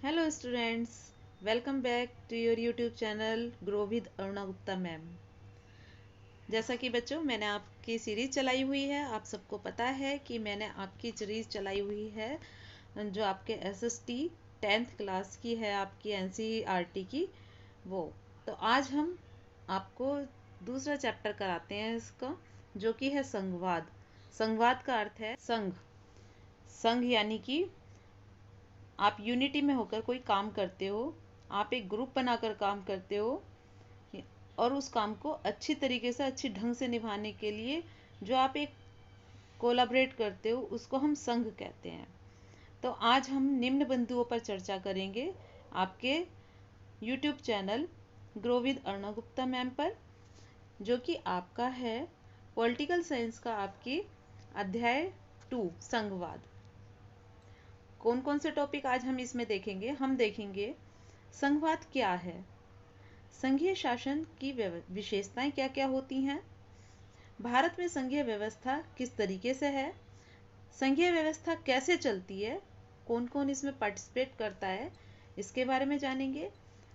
Hello students, welcome back to your YouTube channel grow with Aruna Gupta ma'am. जैसा कि बच्चों मैंने आपकी सीरीज़ चलाई हुई है, आप सबको पता है कि मैंने आपकी सीरीज़ चलाई हुई है जो आपके एसएसटी 10th क्लास की है, आपकी एनसीईआरटी की वो। तो आज हम आपको दूसरा चैप्टर कराते हैं इसका, जो कि है संघवाद। संघवाद का अर्थ है संघ। संघ यानी कि आप यूनिटी में होकर कोई काम करते हो, आप एक ग्रुप बनाकर काम करते हो और उस काम को अच्छी तरीके से अच्छी ढंग से निभाने के लिए जो आप एक कोलाबरेट करते हो उसको हम संघ कहते हैं। तो आज हम निम्न बिंदुओं पर चर्चा करेंगे आपके YouTube channel grow with Aruna Gupta ma'am पर, जो कि आपका है पॉलिटिकल साइंस का आपकी अध्याय 2 संघवाद। कौन कौन से टॉपिक आज हम इसमें देखेंगे? हम देखेंगे संघवाद क्या है, संघीय शासन की विशेषताएं क्या क्या होती हैं, भारत में संघीय व्यवस्था किस तरीके से है, संघीय व्यवस्था कैसे चलती है, कौन कौन इसमें पार्टिसिपेट करता है, इसके बारे में जानेंगे।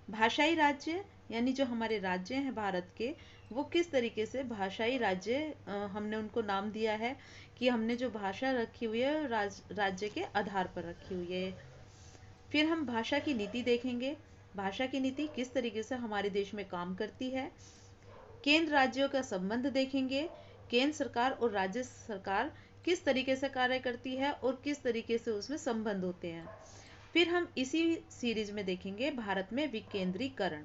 भाषाई राज्य यानी जो हमारे राज्य हैं भारत के, वो किस तरीके से भाषाई राज्य हमने उनको नाम दिया है कि हमने जो भाषा रखी हुई है राज्य के आधार पर रखी हुई है। फिर हम भाषा की नीति देखेंगे, भाषा की नीति किस तरीके से हमारे देश में काम करती है। केंद्र राज्यों का संबंध देखेंगे, केंद्र सरकार और राज्य सरकार किस तरीके से कार्य करती है और किस तरीके से उसमें संबंध होते हैं। फिर हम इसी सीरीज में देखेंगे भारत में विकेंद्रीकरण।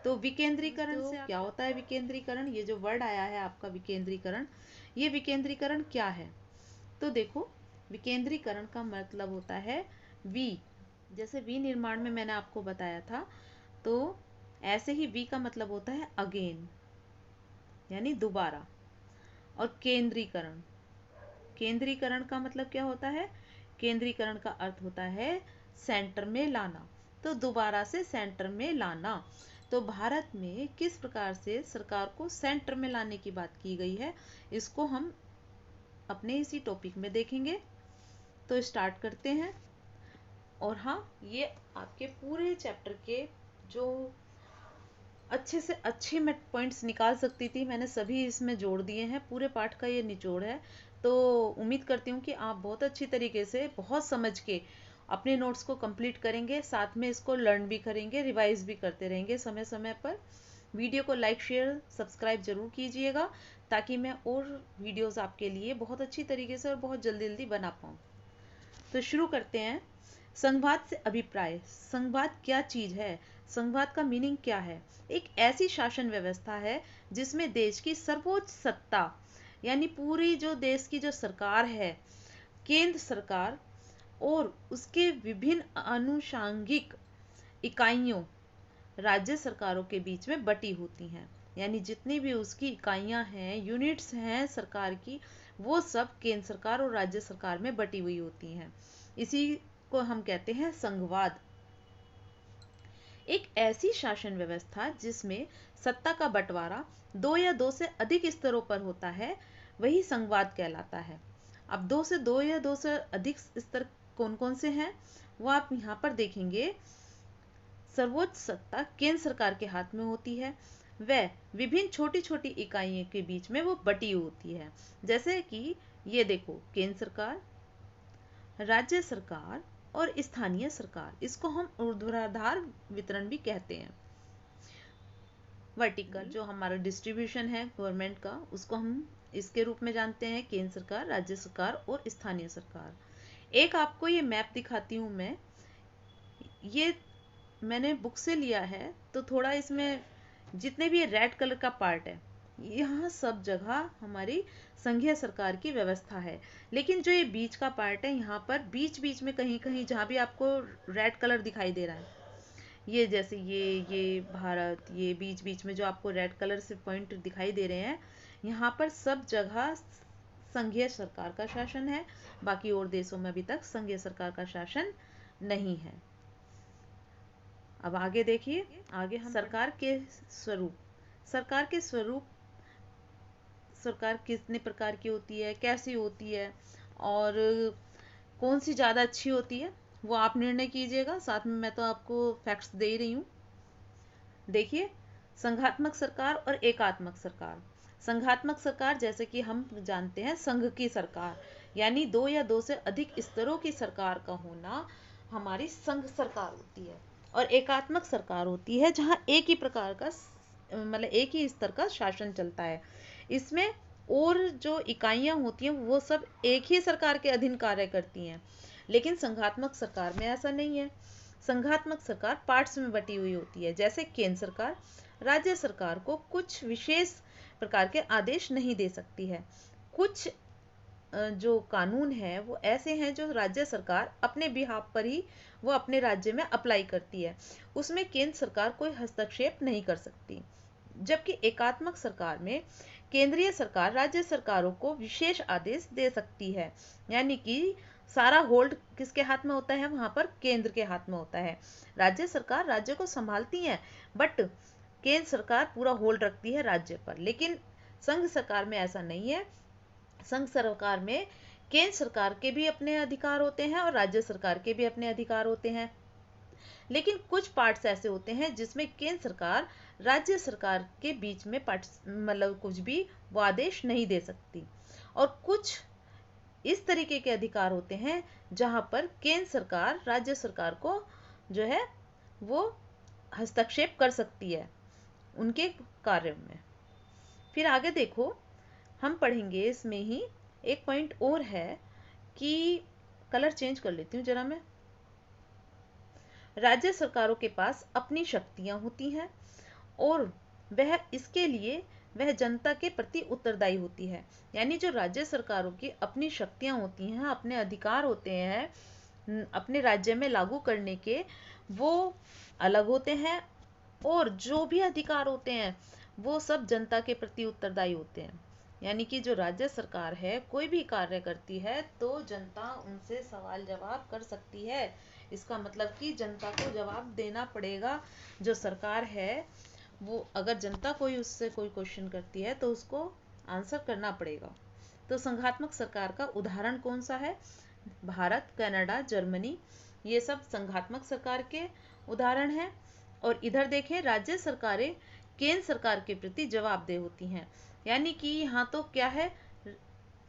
तो विकेंद्रीकरण से क्या होता है? विकेंद्रीकरण, ये जो वर्ड आया है आपका विकेंद्रीकरण, ये विकेंद्रीकरण क्या है? तो देखो, विकेंद्रीकरण का मतलब होता है वी। जैसे विनिर्माण में मैंने आपको बताया था, तो ऐसे ही वी का मतलब होता है अगेन, यानी दोबारा। और केंद्रीकरण, केंद्रीकरण का मतलब क्या होता है? केंद्रीकरण का अर्थ होता है सेंटर में लाना, तो दोबारा से सेंटर में लाना। तो भारत में किस प्रकार से सरकार को सेंटर में लाने की बात की गई है, इसको हम अपने इसी टॉपिक में देखेंगे। तो स्टार्ट करते हैं। और हाँ, ये आपके पूरे चैप्टर के जो अच्छे से अच्छे मैं पॉइंट्स निकाल सकती थी, मैंने सभी इसमें जोड़ दिए हैं। पूरे पाठ का ये निचोड़ है। तो उम्मीद करती हूँ कि आप बहुत अच्छी तरीके से बहुत समझ के अपने नोट्स को कंप्लीट करेंगे, साथ में इसको लर्न भी करेंगे, रिवाइज भी करते रहेंगे समय समय पर। वीडियो को लाइक शेयर सब्सक्राइब जरूर कीजिएगा, ताकि मैं और वीडियोस आपके लिए बहुत अच्छी तरीके से और बहुत जल्दी जल्दी बना पाऊँ। तो शुरू करते हैं। संघवाद से अभिप्राय, संघवाद क्या चीज है, संघवाद का मीनिंग क्या है? एक ऐसी शासन व्यवस्था है जिसमें देश की सर्वोच्च सत्ता, यानी पूरी जो देश की जो सरकार है, केंद्र सरकार और उसके विभिन्न आनुषांगिक इकाइयों राज्य सरकारों के बीच में बटी होती हैं। यानी जितनी भी उसकी इकाइयां हैं, यूनिट्स हैं सरकार की, वो सब केंद्र सरकार और राज्य सरकार में बटी हुई होती हैं। इसी को हम कहते हैं संघवाद। एक ऐसी शासन व्यवस्था जिसमें सत्ता का बंटवारा दो या दो से अधिक स्तरों पर होता है, वही संघवाद कहलाता है। अब दो या दो से अधिक स्तर कौन कौन से हैं, वो आप यहाँ पर देखेंगे। सर्वोच्च सत्ता केंद्र सरकार के हाथ में होती है, वह विभिन्न छोटी छोटी इकाइयों के बीच में वो बटी होती है। जैसे कि ये देखो, केंद्र सरकार, राज्य सरकार और स्थानीय सरकार, इसको हम ऊर्ध्वाधर वितरण भी कहते हैं। वर्टिकल जो हमारा डिस्ट्रीब्यूशन है गवर्नमेंट का, उसको हम इसके रूप में जानते हैं केंद्र सरकार, राज्य सरकार और स्थानीय सरकार। एक आपको ये मैप दिखाती हूँ मैं, ये मैंने बुक से लिया है, तो थोड़ा इसमें जितने भी ये रेड कलर का पार्ट है, यहाँ सब जगह हमारी संघीय सरकार की व्यवस्था है। लेकिन जो ये बीच का पार्ट है, यहाँ पर बीच बीच में कहीं कहीं जहाँ भी आपको रेड कलर दिखाई दे रहा है, ये जैसे ये भारत, ये बीच बीच में जो आपको रेड कलर से पॉइंट दिखाई दे रहे हैं, यहाँ पर सब जगह संघीय सरकार का शासन है। बाकी और देशों में अभी तक संघीय सरकार का शासन नहीं है। अब आगे देखिए, आगे हम सरकार के स्वरूप, सरकार के स्वरूप, सरकार कितने प्रकार की होती है, कैसी होती है और कौन सी ज़्यादा अच्छी होती है, वो आप निर्णय कीजिएगा, साथ में मैं तो आपको फैक्ट्स दे ही रही हूँ। देखिए, संघात्मक सरकार और एकात्मक सरकार। संघात्मक सरकार जैसे कि हम जानते हैं संघ की सरकार, यानी दो या दो से अधिक स्तरों की सरकार का होना हमारी संघ सरकार होती है। और एकात्मक सरकार होती है जहां एक ही प्रकार का मतलब एक ही स्तर का शासन चलता है। इसमें और जो इकाइयां होती हैं वो सब एक ही सरकार के अधीन कार्य करती हैं। लेकिन संघात्मक सरकार में ऐसा नहीं है। संघात्मक सरकार पार्ट्स में बटी हुई होती है। जैसे केंद्र सरकार राज्य सरकार को कुछ विशेष प्रकार के आदेश नहीं दे सकती है। कुछ जो कानून है वो ऐसे हैं जो राज्य सरकार अपने बिहाफ पर ही वो अपने राज्य में अप्लाई करती है, उसमें केंद्र सरकार कोई हस्तक्षेप नहीं कर सकती। जबकि एकात्मक सरकार में केंद्रीय सरकार राज्य सरकारों को विशेष आदेश दे सकती है, यानी कि सारा होल्ड किसके हाथ में होता है, वहां पर केंद्र के हाथ में होता है। राज्य सरकार राज्य को संभालती है, बट केंद्र सरकार पूरा होल्ड रखती है राज्य पर। लेकिन संघ सरकार में ऐसा नहीं है। संघ सरकार में केंद्र सरकार के भी अपने अधिकार होते हैं और राज्य सरकार के भी अपने अधिकार होते हैं। लेकिन कुछ पार्ट्स ऐसे होते हैं जिसमें केंद्र सरकार राज्य सरकार के बीच में मतलब कुछ भी वो आदेश नहीं दे सकती। और कुछ इस तरीके के अधिकार होते हैं जहां पर केंद्र सरकार राज्य सरकार को जो है वो हस्तक्षेप कर सकती है उनके कार्यों में। फिर आगे देखो, हम पढ़ेंगे इसमें ही एक पॉइंट और है कि कलर चेंज कर लेती हूँ जरा मैं। राज्य सरकारों के पास अपनी शक्तियां होती हैं और वह इसके लिए वह जनता के प्रति उत्तरदायी होती है। यानी जो राज्य सरकारों की अपनी शक्तियां होती हैं, अपने अधिकार होते हैं अपने राज्य में लागू करने के, वो अलग होते हैं। और जो भी अधिकार होते हैं वो सब जनता के प्रति उत्तरदायी होते हैं। यानी कि जो राज्य सरकार है कोई भी कार्य करती है तो जनता उनसे सवाल जवाब कर सकती है। इसका मतलब कि जनता को जवाब देना पड़ेगा। जो सरकार है वो अगर जनता कोई उससे कोई क्वेश्चन करती है तो उसको आंसर करना पड़ेगा। तो संघात्मक सरकार का उदाहरण कौन सा है? भारत, कनाडा, जर्मनी, ये सब संघात्मक सरकार के उदाहरण हैं। और इधर देखें, राज्य सरकारें केंद्र सरकार के प्रति जवाबदेह होती हैं। यानी कि यहाँ तो क्या है,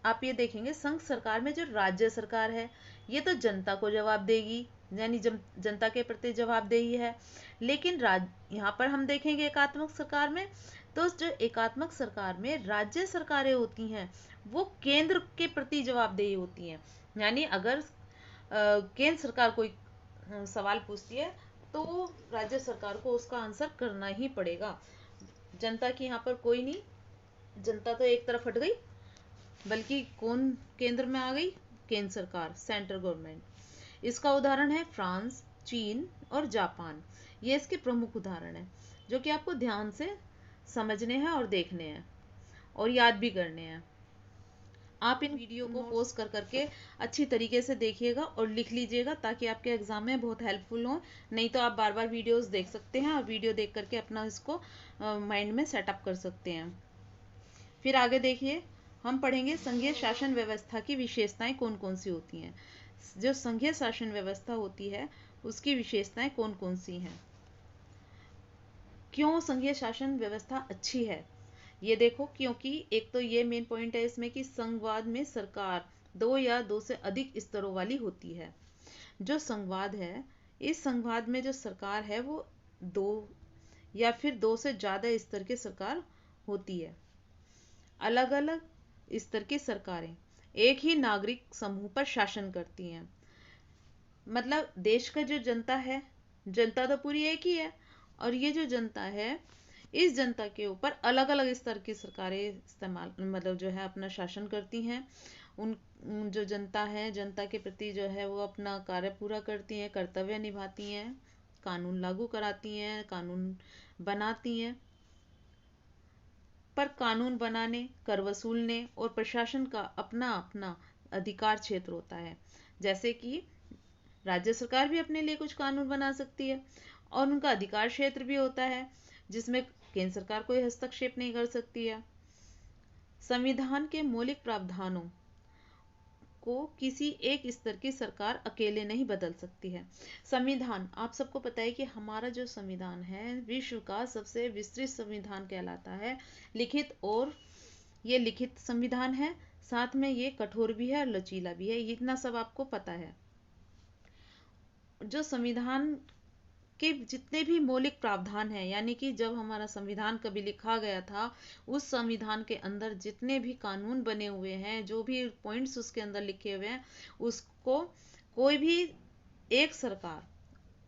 आप ये देखेंगे संघ सरकार में जो राज्य सरकार है ये तो जनता को जवाब देगी, यानी जनता के प्रति जवाबदेही है। लेकिन यहाँ पर हम देखेंगे एकात्मक सरकार में, तो जो एकात्मक सरकार में राज्य सरकारें होती हैं वो केंद्र के प्रति जवाबदेही होती हैं। यानी अगर केंद्र सरकार कोई सवाल पूछती है तो राज्य सरकार को उसका आंसर करना ही पड़ेगा। जनता की यहाँ पर कोई नहीं, जनता तो एक तरफ हट गई, बल्कि कौन केंद्र में आ गई? केंद्र सरकार, सेंट्रल गवर्नमेंट। इसका उदाहरण है फ्रांस, चीन और जापान। ये इसके प्रमुख उदाहरण हैं जो कि आपको ध्यान से समझने हैं और देखने हैं और याद भी करने हैं। आप इन वीडियो को पॉज कर करके अच्छी तरीके से देखिएगा और लिख लीजिएगा ताकि आपके एग्जाम में बहुत हेल्पफुल हो। नहीं तो आप बार बार वीडियोस देख सकते हैं और वीडियो देख करके अपना इसको माइंड में सेटअप कर सकते हैं। फिर आगे देखिए, हम पढ़ेंगे संघीय शासन व्यवस्था की विशेषताएं कौन कौन सी होती हैं। जो संघीय शासन व्यवस्था होती है उसकी विशेषताएं कौन कौन सी हैं, क्यों संघीय शासन व्यवस्था अच्छी है, ये देखो। क्योंकि एक तो ये मेन पॉइंट है इसमें कि संघवाद में सरकार दो या दो से अधिक स्तरों वाली होती है। जो संघवाद है, इस संघवाद में जो सरकार है वो दो या फिर दो से ज्यादा स्तर की सरकार होती है। अलग अलग स्तर की सरकारें एक ही नागरिक समूह पर शासन करती हैं। मतलब देश का जो जनता है, जनता तो पूरी एक ही है, और ये जो जनता है इस जनता के ऊपर अलग अलग स्तर की सरकारें इस्तेमाल मतलब जो है अपना शासन करती हैं। उन जो जनता है, जनता के प्रति जो है वो अपना कार्य पूरा करती हैं, कर्तव्य निभाती हैं, कानून लागू कराती हैं, कानून बनाती हैं। पर कानून बनाने, कर वसूलने और प्रशासन का अपना अपना अधिकार क्षेत्र होता है। जैसे कि राज्य सरकार भी अपने लिए कुछ कानून बना सकती है और उनका अधिकार क्षेत्र भी होता है जिसमें केंद्र सरकार कोई हस्तक्षेप नहीं कर सकती है। संविधान के मौलिक प्रावधानों को किसी एक स्तर की सरकार अकेले नहीं बदल सकती है। संविधान, आप सबको पता है कि हमारा जो संविधान है विश्व का सबसे विस्तृत संविधान कहलाता है। लिखित, और ये लिखित संविधान है, साथ में ये कठोर भी है और लचीला भी है, इतना सब आपको पता है। जो संविधान के जितने भी मौलिक प्रावधान हैं, यानी कि जब हमारा संविधान कभी लिखा गया था, उस संविधान के अंदर जितने भी कानून बने हुए हैं, जो भी पॉइंट्स उसके अंदर लिखे हुए हैं, उसको कोई भी एक सरकार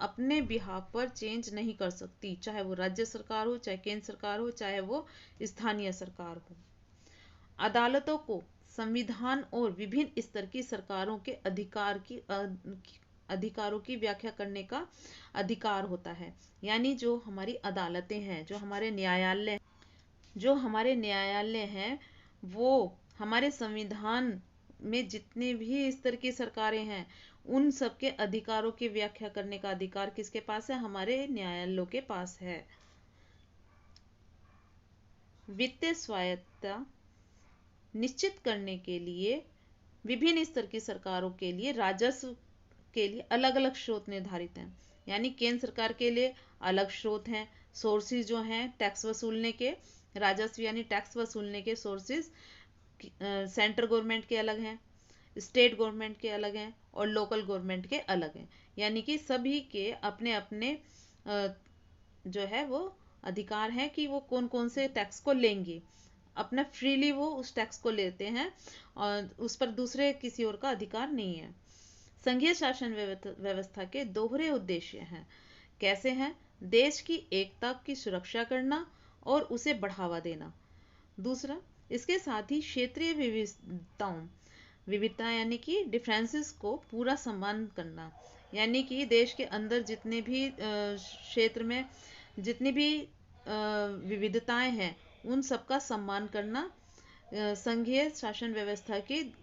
अपने बिहाफ पर चेंज नहीं कर सकती, चाहे वो राज्य सरकार हो, चाहे केंद्र सरकार हो, चाहे वो स्थानीय सरकार हो। अदालतों को संविधान और विभिन्न स्तर की सरकारों के अधिकारों की व्याख्या करने का अधिकार होता है। यानी जो हमारी अदालतें हैं, जो हमारे न्यायालय हैं, वो हमारे संविधान में जितने भी स्तर की सरकारें हैं, उन सबके अधिकारों की व्याख्या करने का अधिकार किसके पास है? हमारे न्यायालयों के पास है। वित्तीय स्वायत्तता निश्चित करने के लिए विभिन्न स्तर की सरकारों के लिए राजस्व के लिए अलग अलग स्रोत निर्धारित हैं। यानी केंद्र सरकार के लिए अलग स्रोत हैं, सोर्सेज जो हैं टैक्स वसूलने के, राजस्व यानी टैक्स वसूलने के सोर्सेज सेंट्रल गवर्नमेंट के अलग हैं, स्टेट गवर्नमेंट के अलग हैं और लोकल गवर्नमेंट के अलग हैं। यानी कि सभी के अपने अपने जो है वो अधिकार हैं कि वो कौन कौन से टैक्स को लेंगे, अपना फ्रीली वो उस टैक्स को लेते हैं और उस पर दूसरे किसी और का अधिकार नहीं है। संघीय शासन व्यवस्था के दोहरे उद्देश्य हैं। कैसे हैं? देश की एकता की सुरक्षा करना और उसे बढ़ावा देना। दूसरा, इसके साथ ही क्षेत्रीय विविधता यानी कि डिफरेंसेस को पूरा सम्मान करना। यानी कि देश के अंदर जितने भी क्षेत्र में जितनी भी विविधताएं हैं, उन सबका सम्मान करना संघीय शासन व्यवस्था की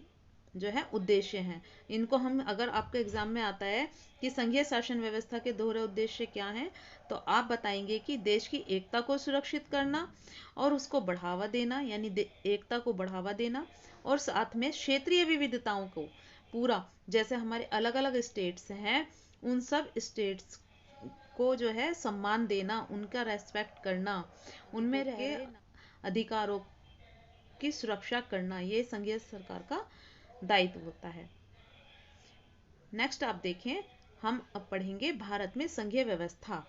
जो है उद्देश्य हैं। इनको हम, अगर आपके एग्जाम में आता है कि संघीय शासन व्यवस्था के दोहरे उद्देश्य क्या हैं, तो आप बताएंगे कि देश की एकता को सुरक्षित करना और उसको बढ़ावा देना, यानी एकता को बढ़ावा देना, और साथ में क्षेत्रीय विविधताओं को पूरा, जैसे हमारे अलग अलग स्टेट्स हैं, उन सब स्टेट्स को जो है सम्मान देना, उनका रेस्पेक्ट करना, उनमें रहे अधिकारों की सुरक्षा करना, ये संघीय सरकार का दायित्व होता है। नेक्स्ट आप देखें, हम अब पढ़ेंगे भारत में संघीय व्यवस्था।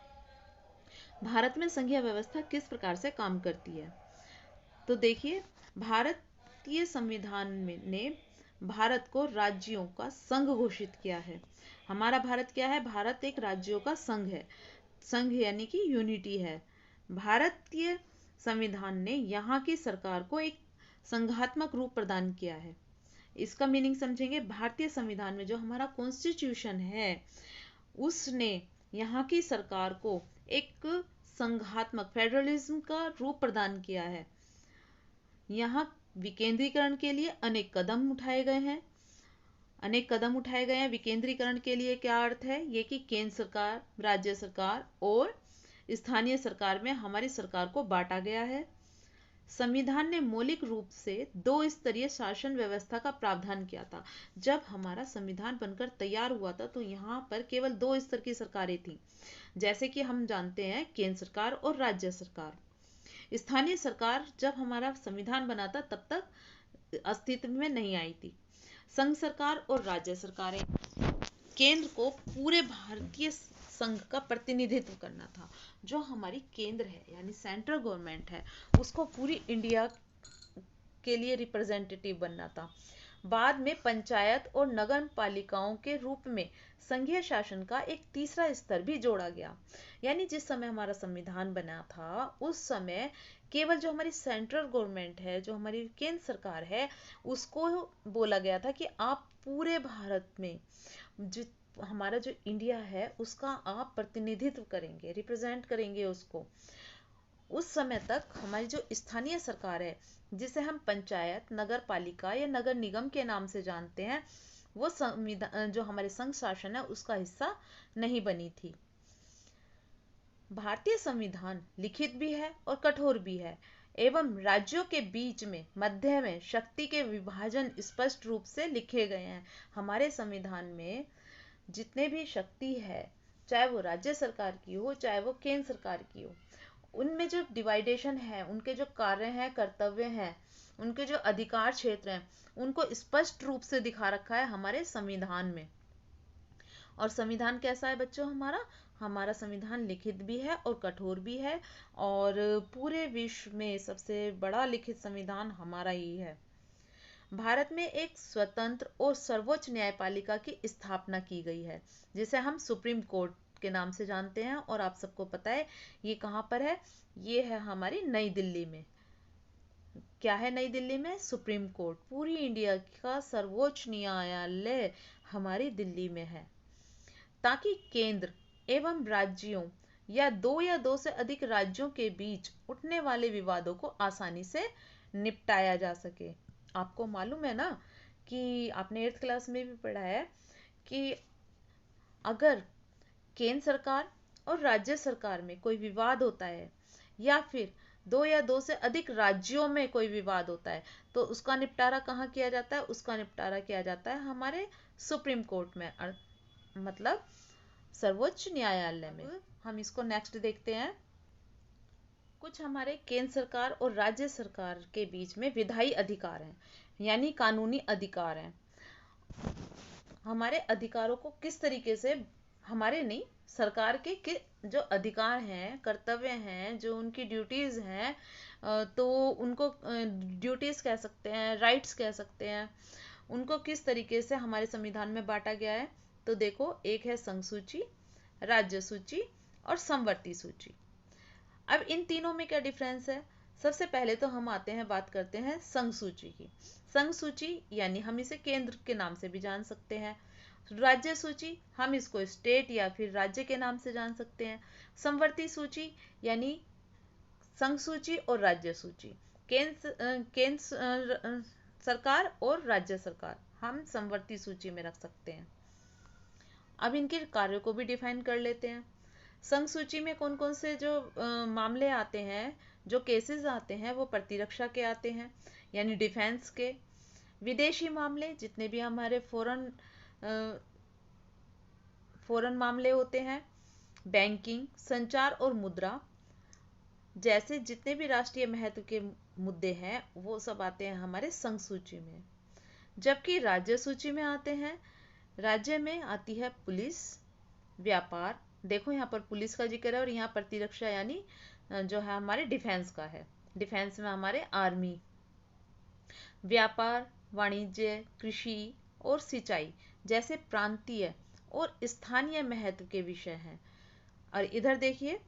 भारत में संघीय व्यवस्था किस प्रकार से काम करती है? तो देखिए, भारतीय संविधान ने भारत को राज्यों का संघ घोषित किया है। हमारा भारत क्या है? भारत एक राज्यों का संघ है। संघ यानी कि यूनिटी है। भारतीय संविधान ने यहाँ की सरकार को एक संघात्मक रूप प्रदान किया है। इसका मीनिंग समझेंगे। भारतीय संविधान में जो हमारा कॉन्स्टिट्यूशन है, उसने यहाँ की सरकार को एक संघात्मक फेडरलिज्म का रूप प्रदान किया है। यहाँ विकेंद्रीकरण के लिए अनेक कदम उठाए गए हैं। विकेंद्रीकरण के लिए क्या अर्थ है? ये कि केंद्र सरकार, राज्य सरकार और स्थानीय सरकार में हमारी सरकार को बांटा गया है। संविधान ने मौलिक रूप से 2 स्तरीय शासन व्यवस्था का प्रावधान किया था। जब हमारा संविधान बनकर तैयार हुआ था, तो यहाँ पर केवल 2 स्तर की सरकारें थी, जैसे कि हम जानते हैं केंद्र सरकार और राज्य सरकार। स्थानीय सरकार जब हमारा संविधान बना था तब तक अस्तित्व में नहीं आई थी। संघ सरकार और राज्य सरकारें, केंद्र को पूरे भारतीय संघ का प्रतिनिधित्व करना था। जो हमारी केंद्र है यानी सेंट्रल गवर्नमेंट है, उसको पूरी इंडिया के लिए रिप्रेजेंटेटिव बनना था। बाद में पंचायत और नगर पालिकाओं के रूप में संघीय शासन का एक तीसरा स्तर भी जोड़ा गया। यानी जिस समय हमारा संविधान बना था, उस समय केवल जो हमारी सेंट्रल गवर्नमेंट है, जो हमारी केंद्र सरकार है, उसको बोला गया था कि आप पूरे भारत में हमारा जो इंडिया है उसका आप प्रतिनिधित्व करेंगे, रिप्रेजेंट करेंगे उसको। उस समय तक हमारी जो स्थानीय सरकार है, जिसे हम पंचायत, नगर पालिका या नगर निगम के नाम से जानते हैं, वो संविधान जो हमारे संघ शासन है उसका हिस्सा नहीं बनी थी। भारतीय संविधान लिखित भी है और कठोर भी है। एवं राज्यों के बीच में मध्य में शक्ति के विभाजन स्पष्ट रूप से लिखे गए हैं। हमारे संविधान में जितने भी शक्ति है, चाहे वो राज्य सरकार की हो चाहे वो केंद्र सरकार की हो, उनमें जो डिवाइडेशन है, उनके जो कार्य हैं, कर्तव्य हैं, उनके जो अधिकार क्षेत्र हैं, उनको स्पष्ट रूप से दिखा रखा है हमारे संविधान में। और संविधान कैसा है बच्चों? हमारा संविधान लिखित भी है और कठोर भी है, और पूरे विश्व में सबसे बड़ा लिखित संविधान हमारा ही है। भारत में एक स्वतंत्र और सर्वोच्च न्यायपालिका की स्थापना की गई है, जिसे हम सुप्रीम कोर्ट के नाम से जानते हैं। और आप सबको पता है ये कहाँ पर है? ये है हमारी नई दिल्ली में। क्या है नई दिल्ली में? Supreme court. पूरी इंडिया का सर्वोच्च न्यायालय हमारी दिल्ली में है, ताकि केंद्र एवं राज्यों या दो से अधिक राज्यों के बीच उठने वाले विवादों को आसानी से निपटाया जा सके। आपको मालूम है ना कि आपने 8th क्लास में भी पढ़ा है कि अगर केंद्र सरकार और राज्य सरकार में कोई विवाद होता है, या फिर दो से अधिक राज्यों में कोई विवाद होता है, तो उसका निपटारा कहाँ किया जाता है? उसका निपटारा किया जाता है हमारे सुप्रीम कोर्ट में, मतलब सर्वोच्च न्यायालय में। हम इसको नेक्स्ट देखते हैं। कुछ हमारे केंद्र सरकार और राज्य सरकार के बीच में विधायी अधिकार हैं, यानी कानूनी अधिकार हैं। हमारे अधिकारों को किस तरीके से, हमारे नहीं, सरकार के जो अधिकार हैं, कर्तव्य हैं, जो उनकी ड्यूटीज हैं, तो उनको ड्यूटीज कह सकते हैं, राइट्स कह सकते हैं, उनको किस तरीके से हमारे संविधान में बांटा गया है। तो देखो, एक है संघ सूची, राज्य सूची और समवर्ती सूची। अब इन तीनों में क्या डिफरेंस है? सबसे पहले तो हम आते हैं, बात करते हैं संघ सूची की। संघ सूची यानी हम इसे केंद्र के नाम से भी जान सकते हैं। राज्य सूची हम इसको स्टेट या फिर राज्य के नाम से जान सकते हैं। समवर्ती सूची यानी संघ सूची और राज्य सूची, केंद्र सरकार और राज्य सरकार हम समवर्ती सूची में रख सकते हैं। अब इनके कार्यों को भी डिफाइन कर लेते हैं। संघ सूची में कौन कौन से जो मामले आते हैं, जो केसेस आते हैं, वो प्रतिरक्षा के आते हैं, यानी डिफेंस के। विदेशी मामले, जितने भी हमारे फॉरेन मामले होते हैं, बैंकिंग, संचार और मुद्रा जैसे जितने भी राष्ट्रीय महत्व के मुद्दे हैं, वो सब आते हैं हमारे संघ सूची में। जबकि राज्य सूची में आते हैं, राज्य में आती है पुलिस, व्यापार, देखो यहाँ पर पुलिस का जिक्र है, और यहाँ प्रतिरक्षा यानी जो है हमारे डिफेंस का है। डिफेंस में हमारे आर्मी। व्यापार, वाणिज्य, कृषि और सिंचाई जैसे प्रांतीय और स्थानीय महत्व के विषय हैं। और इधर देखिए,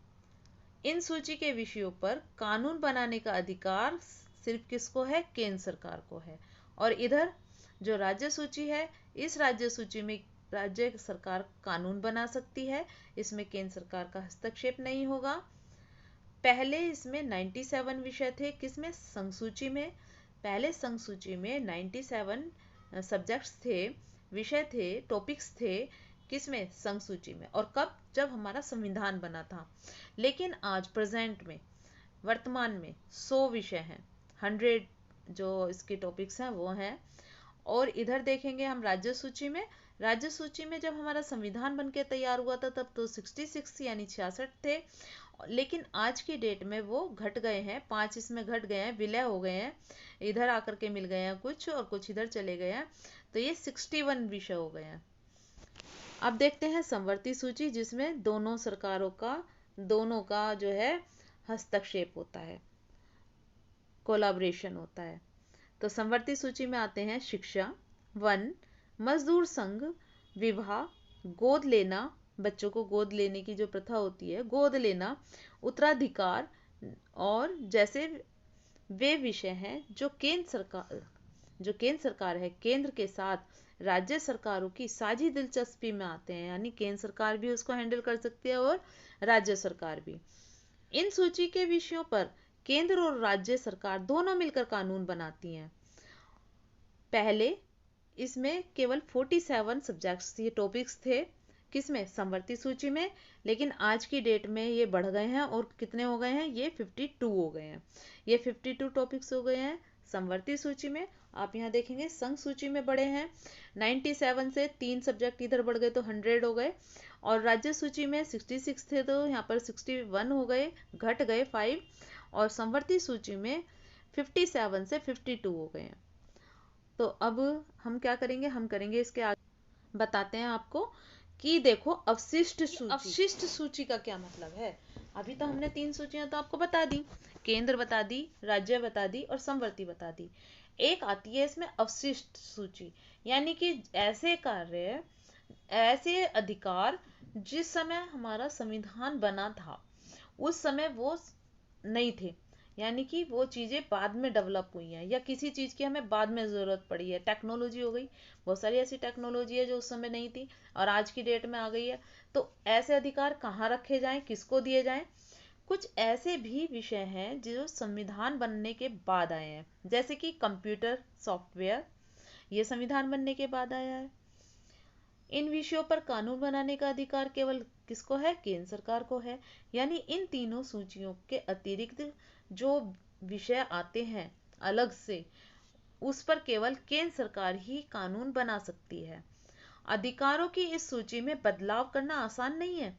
इन सूची के विषयों पर कानून बनाने का अधिकार सिर्फ किसको है? केंद्र सरकार को है। और इधर जो राज्य सूची है, इस राज्य सूची में राज्य सरकार कानून बना सकती है, इसमें केंद्र सरकार का हस्तक्षेप नहीं होगा। पहले इसमें 97 विषय थे, किसमें? संघ सूची में। पहले संघ सूची में 97 सब्जेक्ट्स थे, विषय थे, टॉपिक्स थे, किसमें? संघ सूची में। और कब? जब हमारा संविधान बना था। लेकिन आज प्रेजेंट में, वर्तमान में 100 विषय हैं, 100 जो इसके टॉपिक्स हैं वो हैं। और इधर देखेंगे हम राज्य सूची में। राज्य सूची में जब हमारा संविधान बनके तैयार हुआ था, तब तो 66 यानी 66 थे, लेकिन आज की डेट में वो घट गए हैं, 5 इसमें घट गए हैं, विलय हो गए हैं, इधर आकर के मिल गए हैं कुछ, और कुछ इधर चले गए हैं, तो ये 61 विषय हो गए हैं। अब देखते हैं समवर्ती सूची, जिसमें दोनों सरकारों का, दोनों का जो है हस्तक्षेप होता है, कोलैबोरेशन होता है। तो समवर्ती सूची में आते हैं शिक्षा, वन, मजदूर संघ, विवाह, गोद लेना, बच्चों को गोद लेने की जो प्रथा होती है, गोद लेना, उत्तराधिकार, और जैसे वे विषय हैं जो केंद्र सरकार है, केंद्र के साथ राज्य सरकारों की साझी दिलचस्पी में आते हैं, यानी केंद्र सरकार भी उसको हैंडल कर सकती है और राज्य सरकार भी। इन सूची के विषयों पर केंद्र और राज्य सरकार दोनों मिलकर कानून बनाती हैं। पहले इसमें केवल 47 सब्जेक्ट्स, ये टॉपिक्स थे, किसमें, समवर्ती सूची में। लेकिन आज की डेट में ये बढ़ गए हैं और कितने हो गए हैं, ये 52 हो गए हैं। ये 52 टॉपिक्स हो गए हैं समवर्ती सूची में। आप यहाँ देखेंगे संघ सूची में बढ़े हैं 97 से 3 सब्जेक्ट इधर बढ़ गए तो 100 हो गए। और राज्य सूची में 66 थे तो यहाँ पर 61 हो गए, घट गए 5। और समवर्ती सूची में 57 से 52 हो गए हैं। तो अब हम क्या करेंगे, हम करेंगे इसके आगे बताते हैं आपको कि देखो अवशिष्ट सूची। अवशिष्ट सूची का क्या मतलब है। अभी तो हमने 3 सूचियां तो आपको बता दी, केंद्र बता दी, राज्य बता दी और समवर्ती बता दी। एक आती है इसमें अवशिष्ट सूची, यानी कि ऐसे कार्य, ऐसे अधिकार जिस समय हमारा संविधान बना था उस समय वो नहीं थे, यानी कि वो चीज़ें बाद में डेवलप हुई हैं या किसी चीज़ की हमें बाद में ज़रूरत पड़ी है। टेक्नोलॉजी हो गई, बहुत सारी ऐसी टेक्नोलॉजी है जो उस समय नहीं थी और आज की डेट में आ गई है। तो ऐसे अधिकार कहाँ रखे जाएं, किसको दिए जाएं। कुछ ऐसे भी विषय हैं जो संविधान बनने के बाद आए हैं, जैसे कि कंप्यूटर सॉफ्टवेयर, ये संविधान बनने के बाद आया है। इन विषयों पर कानून बनाने का अधिकार केवल किसको है, केंद्र सरकार को है। यानी इन तीनों सूचियों के अतिरिक्त जो विषय आते हैं अलग से, उस पर केवल केंद्र सरकार ही कानून बना सकती है। अधिकारों की इस सूची में बदलाव करना आसान नहीं है।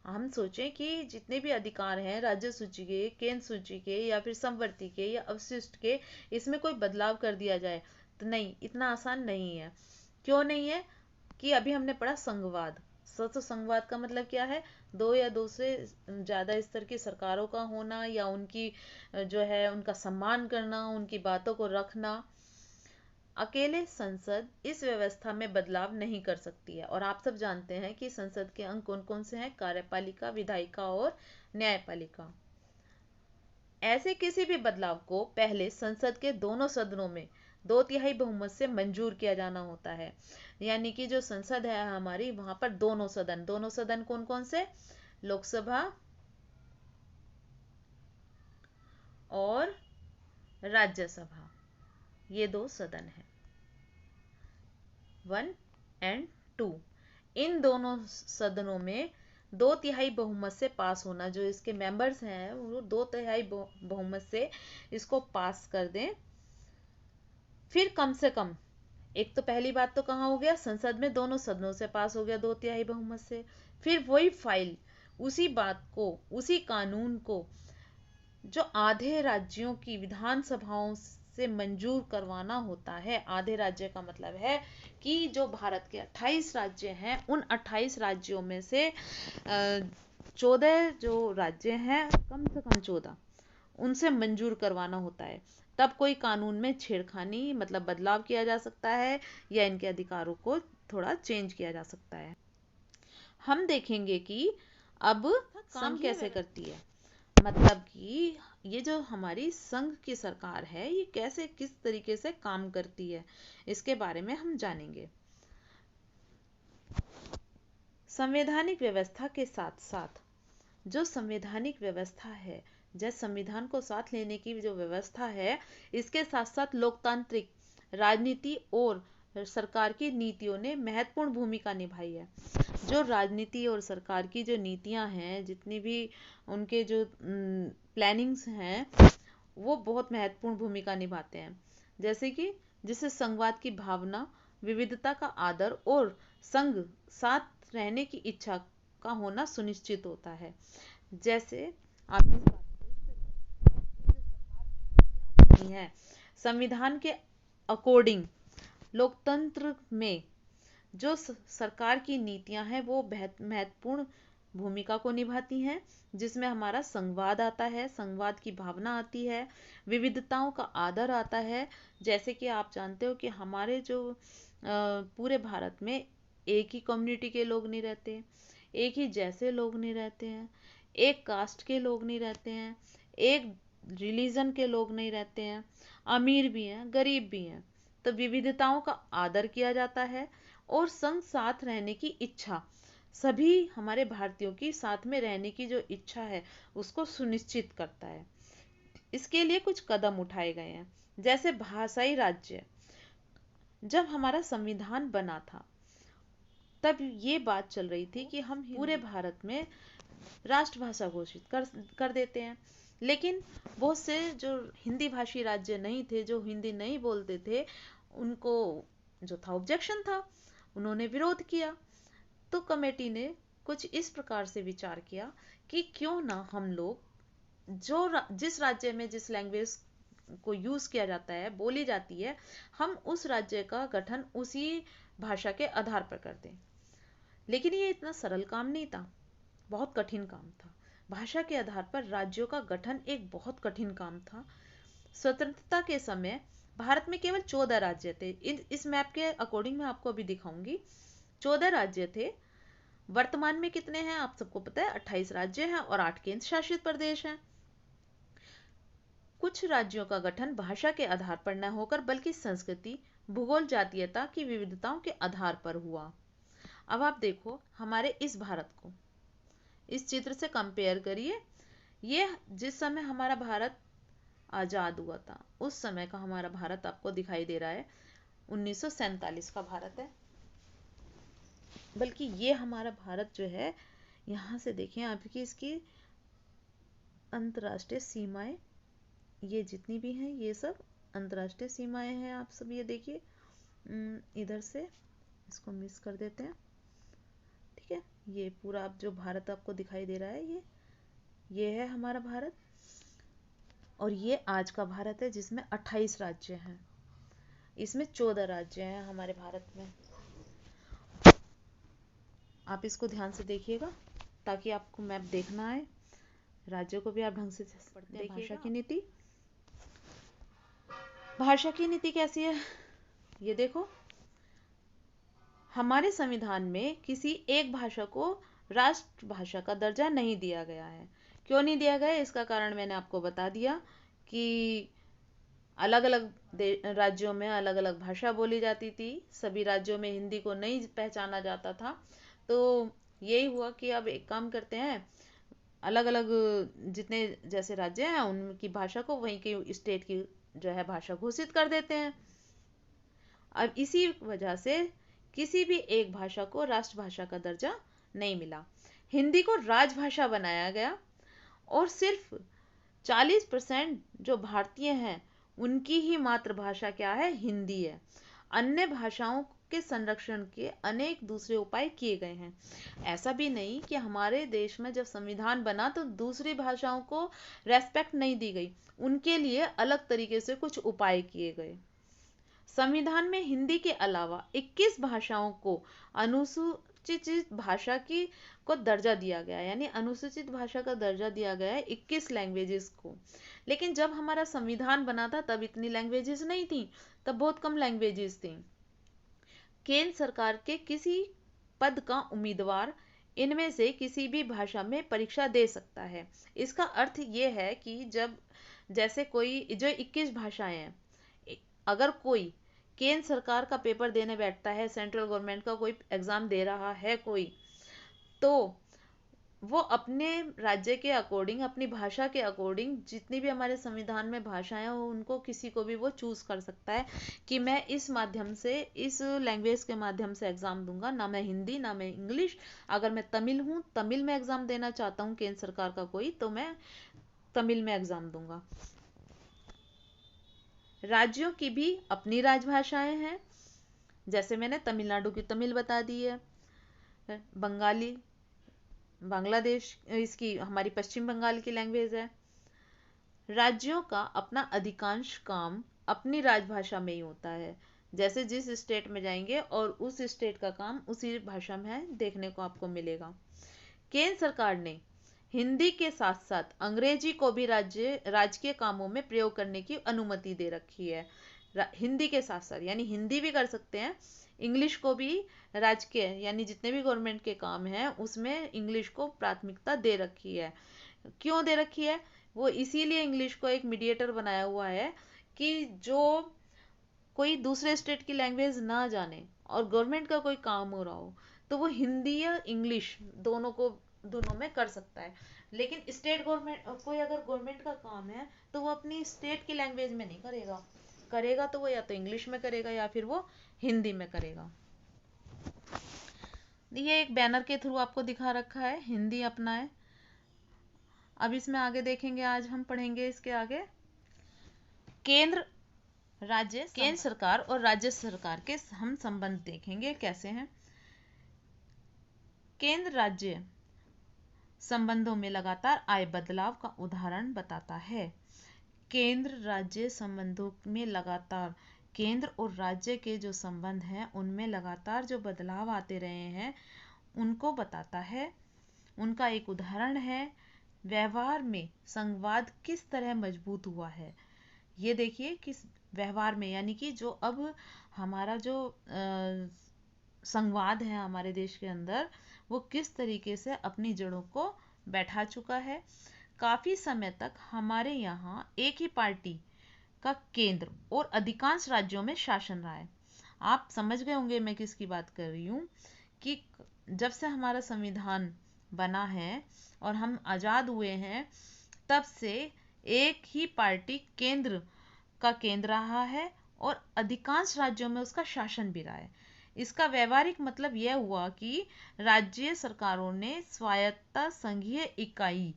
हम सोचें कि जितने भी अधिकार हैं राज्य सूची के, केंद्र सूची के या फिर समवर्ती के या अवशिष्ट के, इसमें कोई बदलाव कर दिया जाए तो नहीं, इतना आसान नहीं है। क्यों नहीं है कि अभी हमने पढ़ा संघवाद। तो संघवाद का मतलब क्या है, दो या दो से ज्यादा स्तर की सरकारों का होना या उनकी जो है उनका सम्मान करना, उनकी बातों को रखना। अकेले संसद इस व्यवस्था में बदलाव नहीं कर सकती है। और आप सब जानते हैं कि संसद के अंग कौन कौन से हैं, कार्यपालिका, विधायिका और न्यायपालिका। ऐसे किसी भी बदलाव को पहले संसद के दोनों सदनों में 2/3 बहुमत से मंजूर किया जाना होता है। यानी कि जो संसद है हमारी, वहां पर दोनों सदन कौन कौन से, लोकसभा और राज्यसभा, ये 2 सदन हैं, 1 एंड 2। इन दोनों सदनों में 2/3 बहुमत से पास होना, जो इसके मेंबर्स हैं वो 2/3 बहुमत से इसको पास कर दें। फिर कम से कम, एक तो पहली बात तो कहाँ हो गया, संसद में दोनों सदनों से पास हो गया 2/3 बहुमत से। फिर वही फाइल, उसी बात को, उसी कानून को जो आधे राज्यों की विधानसभाओं से मंजूर करवाना होता है। आधे राज्य का मतलब है कि जो भारत के 28 राज्य हैं, उन 28 राज्यों में से 14 जो राज्य हैं, कम से कम 14, उनसे मंजूर करवाना होता है। तब कोई कानून में छेड़खानी मतलब बदलाव किया जा सकता है या इनके अधिकारों को थोड़ा चेंज किया जा सकता है। हम देखेंगे कि अब संघ कैसे करती है, मतलब कि ये जो हमारी संघ की सरकार है ये कैसे, किस तरीके से काम करती है, इसके बारे में हम जानेंगे। संवैधानिक व्यवस्था के साथ साथ जो संवैधानिक व्यवस्था है, जैसे संविधान को साथ लेने की जो व्यवस्था है, इसके साथ साथ लोकतांत्रिक राजनीति और सरकार की नीतियों ने महत्वपूर्ण भूमिका निभाई है। जो राजनीति और सरकार की जो नीतियां हैं, जितनी भी उनके जो प्लानिंग्स हैं, वो बहुत महत्वपूर्ण भूमिका निभाते हैं। जैसे कि जिससे संघवाद की भावना, विविधता का आदर और संघ साथ रहने की इच्छा का होना सुनिश्चित होता है। जैसे आप इस बात है, संविधान के अकॉर्डिंग लोकतंत्र में जो सरकार की नीतियां हैं वो महत्वपूर्ण भूमिका को निभाती हैं, जिसमें हमारा संवाद आता है, संवाद की भावना आती है, विविधताओं का आदर आता है। जैसे कि आप जानते हो कि हमारे जो पूरे भारत में एक ही कम्युनिटी के लोग नहीं रहते, एक ही जैसे लोग नहीं रहते हैं, एक कास्ट के लोग नहीं रहते हैं, एक रिलीजन के लोग नहीं रहते हैं, अमीर भी हैं, गरीब भी हैं। तो विविधताओं का आदर किया जाता है और संग साथ रहने की इच्छा, सभी हमारे भारतीयों की साथ में रहने की जो इच्छा है उसको सुनिश्चित करता है। इसके लिए कुछ कदम उठाए गए हैं, जैसे भाषाई राज्य। जब हमारा संविधान बना था तब ये बात चल रही थी कि हम पूरे भारत में राष्ट्रभाषा घोषित कर देते हैं। लेकिन बहुत से जो हिंदी भाषी राज्य नहीं थे, जो हिंदी नहीं बोलते थे, उनको जो था ऑब्जेक्शन था, उन्होंने विरोध किया। तो कमेटी ने कुछ इस प्रकार से विचार किया कि क्यों ना हम लोग जिस राज्य में जिस लैंग्वेज को यूज किया जाता है, बोली जाती है, हम उस राज्य का गठन उसी भाषा के आधार पर कर दें। लेकिन ये इतना सरल काम नहीं था, बहुत कठिन काम था। भाषा के आधार पर राज्यों का गठन एक बहुत कठिन काम था। स्वतंत्रता के समय भारत में केवल 14 राज्य थे। इस मैप के अकॉर्डिंग मैं आपको अभी दिखाऊंगी। 14 राज्य थे। वर्तमान में कितने हैं आप सबको पता है, 28 राज्य हैं और 8 केंद्र शासित प्रदेश हैं। कुछ राज्यों का गठन भाषा के आधार पर न होकर बल्कि संस्कृति, भूगोल, जातीयता की विविधताओं के आधार पर हुआ। अब आप देखो हमारे इस भारत को इस चित्र से कंपेयर करिए। ये जिस समय हमारा भारत आजाद हुआ था उस समय का हमारा भारत आपको दिखाई दे रहा है। 1947 का भारत है। बल्कि ये हमारा भारत जो है, यहाँ से देखें आपकी इसकी अंतर्राष्ट्रीय सीमाएं, ये जितनी भी हैं ये सब अंतर्राष्ट्रीय सीमाएं हैं। आप सब ये देखिए, इधर से इसको मिस कर देते हैं, ठीक है। ये पूरा जो भारत आपको दिखाई दे रहा है, ये है हमारा भारत। और ये आज का भारत है जिसमें 28 राज्य हैं। इसमें 14 राज्य हैं हमारे भारत में। आप इसको ध्यान से देखिएगा ताकि आपको मैप देखना आए। राज्यों को भी आप ढंग से पढ़ते हैं। भाषा की नीति, भाषा की नीति कैसी है ये देखो। हमारे संविधान में किसी एक भाषा को राष्ट्रभाषा का दर्जा नहीं दिया गया है। क्यों नहीं दिया गया, इसका कारण मैंने आपको बता दिया कि अलग अलग राज्यों में अलग अलग भाषा बोली जाती थी। सभी राज्यों में हिंदी को नहीं पहचाना जाता था। तो यही हुआ कि अब एक काम करते हैं, अलग अलग जितने जैसे राज्य हैं उनकी भाषा को वहीं की स्टेट की जो है भाषा घोषित कर देते हैं। अब इसी वजह से किसी भी एक भाषा को राष्ट्रभाषा का दर्जा नहीं मिला। हिंदी को राजभाषा बनाया गया और सिर्फ 40% जो भारतीय हैं उनकी ही मातृभाषा क्या है, हिंदी है। अन्य भाषाओं के संरक्षण के अनेक दूसरे उपाय किए गए हैं। ऐसा भी नहीं कि हमारे देश में जब संविधान बना तो दूसरी भाषाओं को रेस्पेक्ट नहीं दी गई, उनके लिए अलग तरीके से कुछ उपाय किए गए। संविधान में हिंदी के अलावा 21 भाषाओं को अनुसूचित भाषा की को दर्जा दिया गया, यानी अनुसूचित भाषा का दर्जा दिया गया है 21 लैंग्वेजेस को। लेकिन जब हमारा संविधान बना था तब इतनी लैंग्वेजेस नहीं थी, तब बहुत कम लैंग्वेजेस थी। केंद्र सरकार के किसी पद का उम्मीदवार इनमें से किसी भी भाषा में परीक्षा दे सकता है। इसका अर्थ ये है कि जब जैसे कोई जो 21 भाषाएं हैं, अगर कोई केंद्र सरकार का पेपर देने बैठता है, सेंट्रल गवर्नमेंट का कोई एग्जाम दे रहा है कोई, तो वो अपने राज्य के अकॉर्डिंग, अपनी भाषा के अकॉर्डिंग जितनी भी हमारे संविधान में भाषाएं हैं उनको किसी को भी वो चूज कर सकता है कि मैं इस माध्यम से, इस लैंग्वेज के माध्यम से एग्जाम दूंगा, ना मैं हिंदी ना मैं इंग्लिश। अगर मैं तमिल हूँ, तमिल में एग्जाम देना चाहता हूँ केंद्र सरकार का कोई, तो मैं तमिल में एग्जाम दूंगा। राज्यों की भी अपनी राजभाषाएं हैं। जैसे मैंने तमिलनाडु की तमिल बता दी है, बंगाली बांग्लादेश, इसकी हमारी पश्चिम बंगाल की लैंग्वेज है। राज्यों का अपना अधिकांश काम अपनी राजभाषा में ही होता है। जैसे जिस स्टेट में जाएंगे और उस स्टेट का काम उसी भाषा में देखने को आपको मिलेगा। केंद्र सरकार ने हिंदी के साथ साथ अंग्रेजी को भी राजकीय कामों में प्रयोग करने की अनुमति दे रखी है। हिंदी के साथ साथ यानी हिंदी भी कर सकते हैं, इंग्लिश को भी राजकीय यानी जितने भी गवर्नमेंट के काम हैं उसमें इंग्लिश को प्राथमिकता दे रखी है। क्यों दे रखी है, वो इसीलिए इंग्लिश को एक मीडिएटर बनाया हुआ है कि जो कोई दूसरे स्टेट की लैंग्वेज ना जाने और गवर्नमेंट का कोई काम हो रहा हो तो वो हिंदी या इंग्लिश दोनों में कर सकता है। लेकिन स्टेट गवर्नमेंट, कोई अगर गवर्नमेंट का काम है तो वो अपनी स्टेट की लैंग्वेज में नहीं करेगा तो वो या तो इंग्लिश में करेगा या फिर वो हिंदी में करेगा। ये एक बैनर के थ्रू आपको दिखा रखा है, हिंदी अपना है। अब इसमें आगे देखेंगे, आज हम पढ़ेंगे इसके आगे केंद्र सरकार और राज्य सरकार के हम संबंध देखेंगे कैसे हैं। केंद्र राज्य संबंधों में लगातार आए बदलाव का उदाहरण बताता है। केंद्र राज्य संबंधों में लगातार, केंद्र और राज्य के जो संबंध हैं उनमें लगातार जो बदलाव आते रहे हैं उनको बताता है। उनका एक उदाहरण है व्यवहार में संवाद किस तरह मजबूत हुआ है। ये देखिए किस व्यवहार में, यानी कि जो अब हमारा जो संवाद है हमारे देश के अंदर, वो किस तरीके से अपनी जड़ों को बैठा चुका है। काफी समय तक हमारे यहाँ एक ही पार्टी का केंद्र और अधिकांश राज्यों में शासन रहा है। आप समझ गए होंगे मैं किसकी बात कर रही हूँ कि जब से हमारा संविधान बना है और हम आजाद हुए हैं, तब से एक ही पार्टी केंद्र का केंद्र रहा है और अधिकांश राज्यों में उसका शासन भी रहा है। इसका व्यवहारिक मतलब यह हुआ कि राज्य सरकारों ने स्वायत्तता संघीय इकाई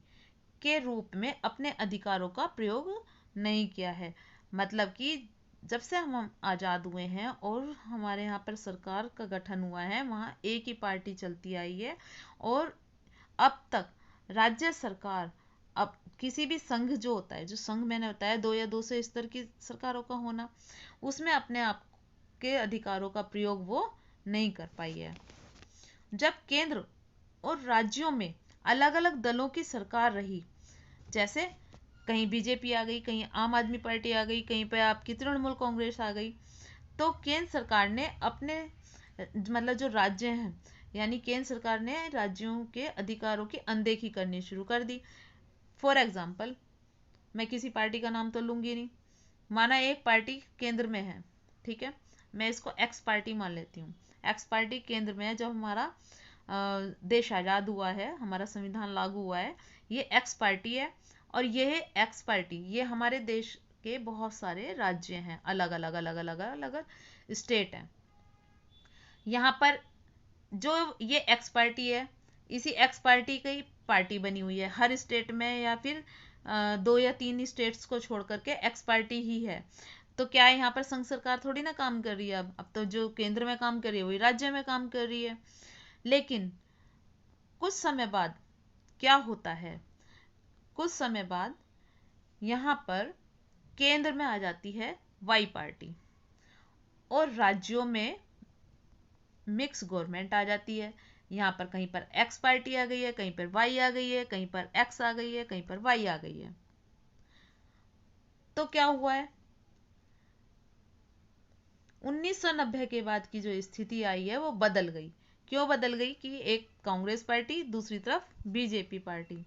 के रूप में अपने अधिकारों का प्रयोग नहीं किया है। मतलब कि जब से हम आज़ाद हुए हैं और हमारे यहाँ पर सरकार का गठन हुआ है, वहाँ एक ही पार्टी चलती आई है और अब तक राज्य सरकार, अब किसी भी संघ जो होता है, जो संघ मैंने बताया 2 या 2 से स्तर की सरकारों का होना, उसमें अपने आप के अधिकारों का प्रयोग वो नहीं कर पाई है। जब केंद्र और राज्यों में अलग अलग दलों की सरकार रही, जैसे कहीं बीजेपी आ गई, कहीं आम आदमी पार्टी आ गई, कहीं पे आपकी तृणमूल कांग्रेस आ गई, तो केंद्र सरकार ने अपने मतलब जो राज्य हैं, यानी केंद्र सरकार ने राज्यों के अधिकारों की अनदेखी करनी शुरू कर दी। फॉर एग्जाम्पल, मैं किसी पार्टी का नाम तो लूंगी नहीं, माना एक पार्टी केंद्र में है, ठीक है, मैं इसको एक्स पार्टी मान लेती हूँ। एक्स पार्टी केंद्र में है, जब हमारा देश आज़ाद हुआ है, हमारा संविधान लागू हुआ है, ये एक्स पार्टी है और ये एक्स पार्टी ये हमारे देश के बहुत सारे राज्य हैं, अलग अलग अलग अलग अलग स्टेट हैं। यहाँ पर जो ये एक्स पार्टी है, इसी एक्स पार्टी की पार्टी बनी हुई है हर स्टेट में, या फिर 2 या 3 स्टेट्स को छोड़ करके एक्स पार्टी ही है। तो क्या है, यहाँ पर संघ सरकार थोड़ी ना काम कर रही है, अब तो जो केंद्र में काम कर रही है वही राज्य में काम कर रही है। लेकिन कुछ समय बाद क्या होता है, कुछ समय बाद यहाँ पर केंद्र में आ जाती है वाई पार्टी और राज्यों में मिक्स गवर्नमेंट आ जाती है। यहाँ पर कहीं पर एक्स पार्टी आ गई है, कहीं पर वाई आ गई है, कहीं पर एक्स आ गई है, कहीं पर वाई आ गई है। तो क्या हुआ है, 1990 के बाद की जो स्थिति आई है वो बदल गई। क्यों बदल गई कि एक कांग्रेस पार्टी, दूसरी तरफ बीजेपी पार्टी।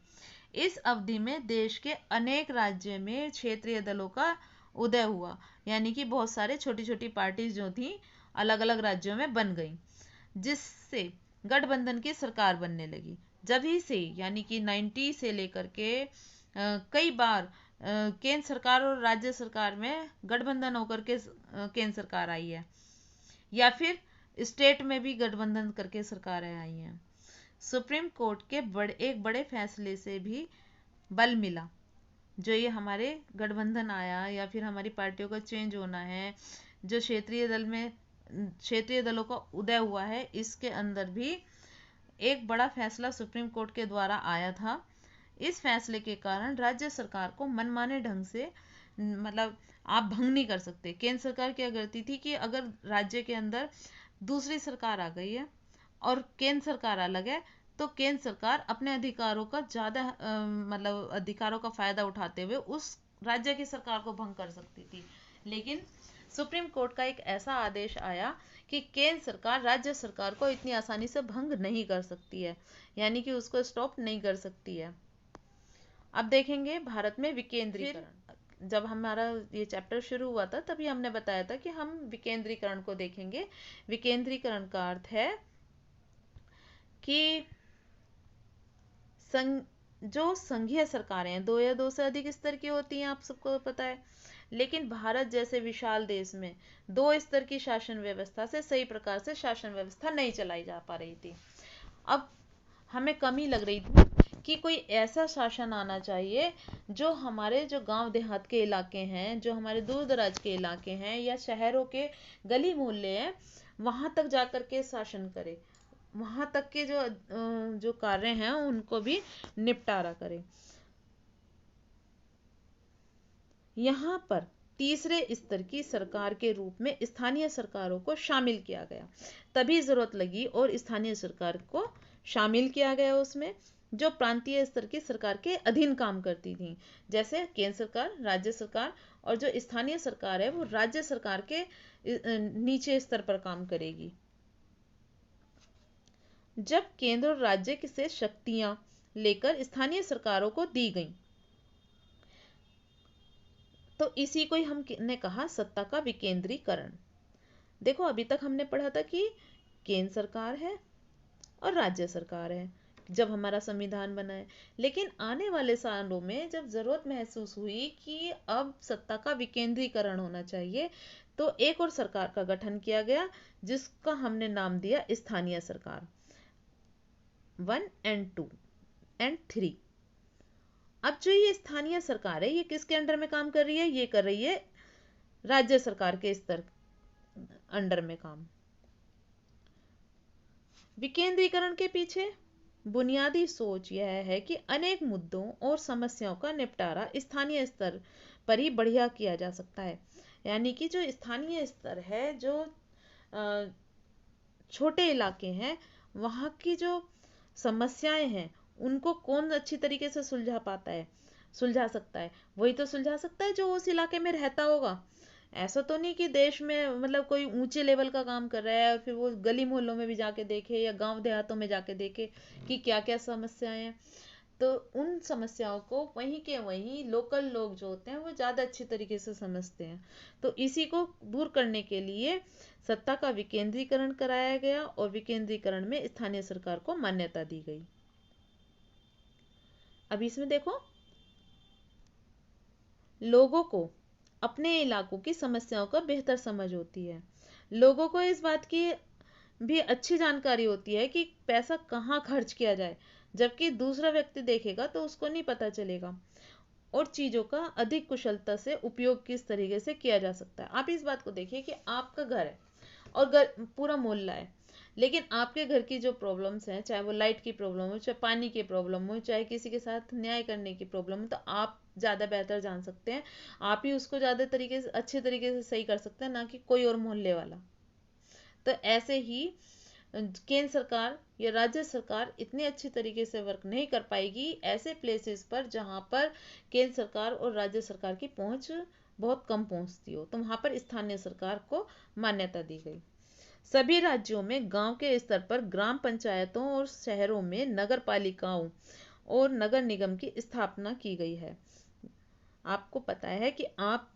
इस अवधि में देश के अनेक राज्यों में क्षेत्रीय दलों का उदय हुआ, यानी कि बहुत सारे छोटी छोटी पार्टीज जो थी अलग अलग राज्यों में बन गई, जिससे गठबंधन की सरकार बनने लगी। जब ही से, यानी कि 90 से लेकर के कई बार केंद्र सरकार और राज्य सरकार में गठबंधन होकर के केंद्र सरकार आई है, या फिर स्टेट में भी गठबंधन करके सरकारें आई हैं। सुप्रीम कोर्ट के एक बड़े फैसले से भी बल मिला। जो ये हमारे गठबंधन आया या फिर हमारी पार्टियों का चेंज होना है, जो क्षेत्रीय दलों का उदय हुआ है, इसके अंदर भी एक बड़ा फैसला सुप्रीम कोर्ट के द्वारा आया था। इस फैसले के कारण राज्य सरकार को मनमाने ढंग से, मतलब आप भंग नहीं कर सकते। केंद्र सरकार क्या करती थी कि अगर राज्य के अंदर दूसरी सरकार आ गई है और केंद्र सरकार अलग है, तो केंद्र सरकार अपने अधिकारों का ज़्यादा मतलब अधिकारों का फायदा उठाते हुए उस राज्य की सरकार को भंग कर सकती थी। लेकिन सुप्रीम कोर्ट का एक ऐसा आदेश आया कि केंद्र सरकार राज्य सरकार को इतनी आसानी से भंग नहीं कर सकती है, यानी कि उसको स्टॉप नहीं कर सकती है। अब देखेंगे भारत में विकेंद्रीकरण। जब हमारा ये चैप्टर शुरू हुआ था तभी हमने बताया था कि हम विकेंद्रीकरण को देखेंगे। विकेंद्रीकरण का अर्थ है कि जो संघीय सरकारें हैं 2 या 2 से अधिक स्तर की होती हैं, आप सबको पता है। लेकिन भारत जैसे विशाल देश में 2 स्तर की शासन व्यवस्था से सही प्रकार से शासन व्यवस्था नहीं चलाई जा पा रही थी। अब हमें कमी लग रही थी कि कोई ऐसा शासन आना चाहिए जो हमारे जो गांव देहात के इलाके हैं, जो हमारे दूर दराज के इलाके हैं या शहरों के गली मोहल्ले हैं, वहां तक जाकर के शासन करे, वहां तक के जो कार्य हैं उनको भी निपटारा करे। यहाँ पर तीसरे स्तर की सरकार के रूप में स्थानीय सरकारों को शामिल किया गया, तभी जरूरत लगी और स्थानीय सरकार को शामिल किया गया उसमें, जो प्रांतीय स्तर की सरकार के अधीन काम करती थी। जैसे केंद्र सरकार, राज्य सरकार, और जो स्थानीय सरकार है वो राज्य सरकार के नीचे स्तर पर काम करेगी। जब केंद्र और राज्य से शक्तियां लेकर स्थानीय सरकारों को दी गई, तो इसी को ही हमने कहा सत्ता का विकेंद्रीकरण। देखो, अभी तक हमने पढ़ा था कि केंद्र सरकार है और राज्य सरकार है जब हमारा संविधान बना है, लेकिन आने वाले सालों में जब जरूरत महसूस हुई कि अब सत्ता का विकेंद्रीकरण होना चाहिए, तो एक और सरकार का गठन किया गया जिसका हमने नाम दिया स्थानीय सरकार 1 and 2 and 3। अब जो ये स्थानीय सरकार है ये किसके अंडर में काम कर रही है? ये कर रही है राज्य सरकार के स्तर अंडर में काम। विकेंद्रीकरण के पीछे बुनियादी सोच यह है कि अनेक मुद्दों और समस्याओं का निपटारा स्थानीय स्तर पर ही बढ़िया किया जा सकता है। यानी कि जो स्थानीय स्तर है, जो छोटे इलाके हैं, वहाँ की जो समस्याएं हैं उनको कौन अच्छी तरीके से सुलझा सकता है? वही तो सुलझा सकता है जो उस इलाके में रहता होगा। ऐसा तो नहीं कि देश में मतलब कोई ऊंचे लेवल का काम कर रहा है और फिर वो गली मोहल्लों में भी जाके देखे या गांव देहातों में जाके देखे कि क्या क्या समस्याएं हैं। तो उन समस्याओं को वहीं के वहीं लोकल लोग जो होते हैं वो ज़्यादा अच्छी तरीके से समझते हैं। तो इसी को दूर करने के लिए सत्ता का विकेंद्रीकरण कराया गया और विकेंद्रीकरण में स्थानीय सरकार को मान्यता दी गई। अब इसमें देखो, लोगों को अपने इलाकों की समस्याओं का बेहतर समझ होती है। लोगों को इस बात की भी अच्छी जानकारी होती है कि पैसा कहाँ खर्च किया जाए, जबकि दूसरा व्यक्ति देखेगा तो उसको नहीं पता चलेगा। और चीजों का अधिक कुशलता से उपयोग किस तरीके से किया जा सकता है। आप इस बात को देखिए कि आपका घर है और पूरा मोहल्ला है, लेकिन आपके घर की जो प्रॉब्लम्स हैं, चाहे वो लाइट की प्रॉब्लम हो, चाहे पानी की प्रॉब्लम हो, चाहे किसी के साथ न्याय करने की प्रॉब्लम हो, तो आप ज़्यादा बेहतर जान सकते हैं। आप ही उसको ज़्यादा तरीके से, अच्छे तरीके से सही कर सकते हैं, ना कि कोई और मोहल्ले वाला। तो ऐसे ही केंद्र सरकार या राज्य सरकार इतनी अच्छी तरीके से वर्क नहीं कर पाएगी ऐसे प्लेसेस पर जहां पर केंद्र सरकार और राज्य सरकार की पहुंच बहुत कम पहुंचती हो, तो वहां पर स्थानीय सरकार को मान्यता दी गई। सभी राज्यों में गांव के स्तर पर ग्राम पंचायतों और शहरों में नगर पालिकाओं और नगर निगम की स्थापना की गई है। आपको पता है कि आप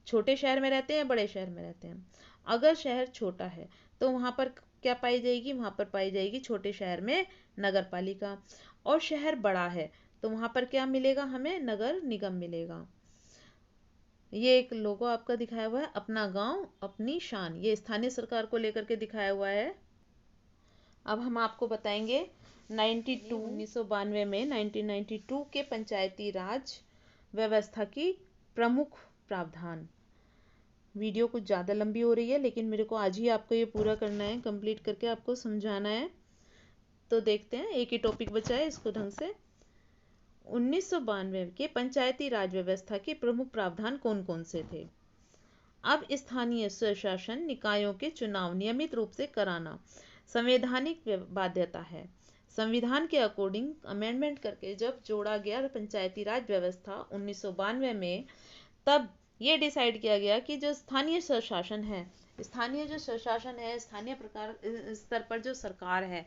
छोटे शहर में रहते हैं, बड़े शहर में रहते हैं। अगर शहर छोटा है तो वहां पर क्या पाई जाएगी? वहां पर पाई जाएगी छोटे शहर में नगर पालिका। और शहर बड़ा है तो वहां पर क्या मिलेगा? हमें नगर निगम मिलेगा। ये एक लोगो आपका दिखाया हुआ है, अपना गांव अपनी शान, ये स्थानीय सरकार को लेकर के दिखाया हुआ है। अब हम आपको बताएंगे 1992 में 1992 के पंचायती राज व्यवस्था की प्रमुख प्रावधान। वीडियो कुछ ज़्यादा लंबी हो रही है, लेकिन मेरे को आज ही आपको ये पूरा करना है, कंप्लीट करके आपको समझाना है। तो देखते हैं, एक ही टॉपिक बचा है, इसको ढंग से। 1992 के पंचायती राज व्यवस्था के प्रमुख प्रावधान कौन कौन से थे? अब स्थानीय स्वशासन निकायों के चुनाव नियमित रूप से कराना संवैधानिक बाध्यता है। संविधान के अकॉर्डिंग अमेंडमेंट करके जब जोड़ा गया पंचायती राज व्यवस्था 1992 में, तब ये डिसाइड किया गया कि जो स्थानीय स्वशासन है, स्थानीय प्रकार स्तर पर जो सरकार है